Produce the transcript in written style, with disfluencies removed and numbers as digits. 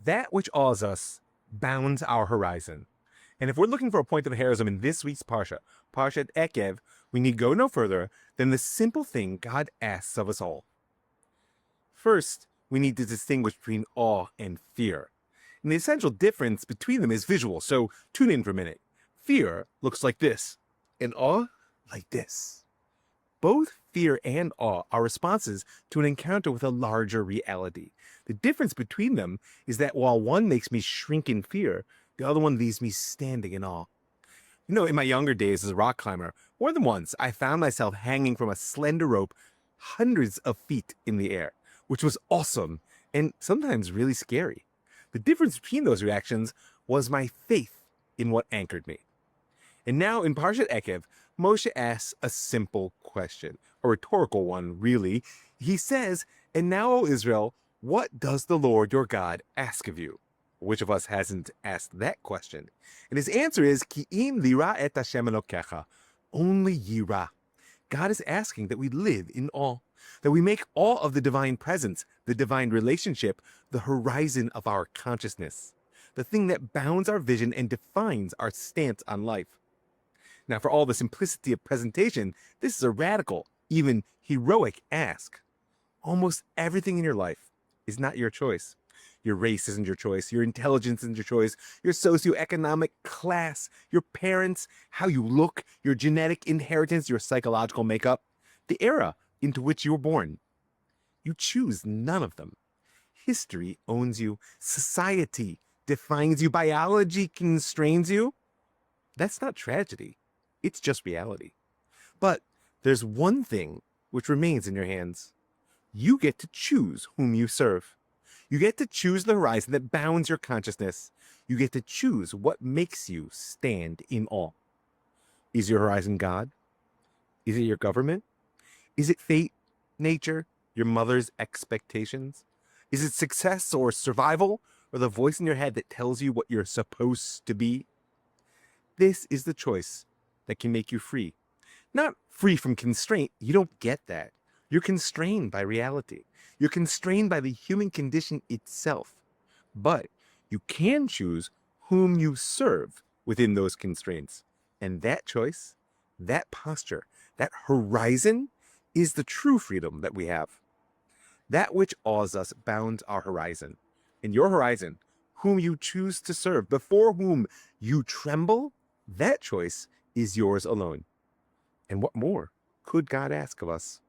That which awes us bounds our horizon. And if we're looking for a point of heroism in this week's Parsha, Parshat Ekev, we need go no further than the simple thing God asks of us all. First, we need to distinguish between awe and fear. And the essential difference between them is visual, so tune in for a minute. Fear looks like this, and awe like this. Both fear and awe are responses to an encounter with a larger reality. The difference between them is that while one makes me shrink in fear, the other one leaves me standing in awe. In my younger days as a rock climber, more than once I found myself hanging from a slender rope hundreds of feet in the air, which was awesome and sometimes really scary. The difference between those reactions was my faith in what anchored me. And now in Parshat Ekev, Moshe asks a simple question, a rhetorical one, really. He says, "And now, O Israel, what does the Lord your God ask of you?" Which of us hasn't asked that question? And his answer is, Ki im lira et Hashem Elokecha, only yira. God is asking that we live in awe, that we make awe of the divine presence, the divine relationship, the horizon of our consciousness, the thing that bounds our vision and defines our stance on life. Now, for all the simplicity of presentation, this is a radical, even heroic ask. Almost everything in your life is not your choice. Your race isn't your choice. Your intelligence isn't your choice. Your socioeconomic class, your parents, how you look, your genetic inheritance, your psychological makeup, the era into which you were born. You choose none of them. History owns you. Society defines you. Biology constrains you. That's not tragedy. It's just reality. But there's one thing which remains in your hands. You get to choose whom you serve. You get to choose the horizon that bounds your consciousness. You get to choose what makes you stand in awe. Is your horizon God? Is it your government? Is it fate, nature, your mother's expectations? Is it success or survival, or the voice in your head that tells you what you're supposed to be? This is the choice that can make you free. Not free from constraint. You don't get that. You're constrained by reality. You're constrained by the human condition itself. But you can choose whom you serve within those constraints. And that choice, that posture, that horizon is the true freedom that we have. That which awes us bounds our horizon. And your horizon, whom you choose to serve, before whom you tremble, that choice is yours alone. And what more could God ask of us?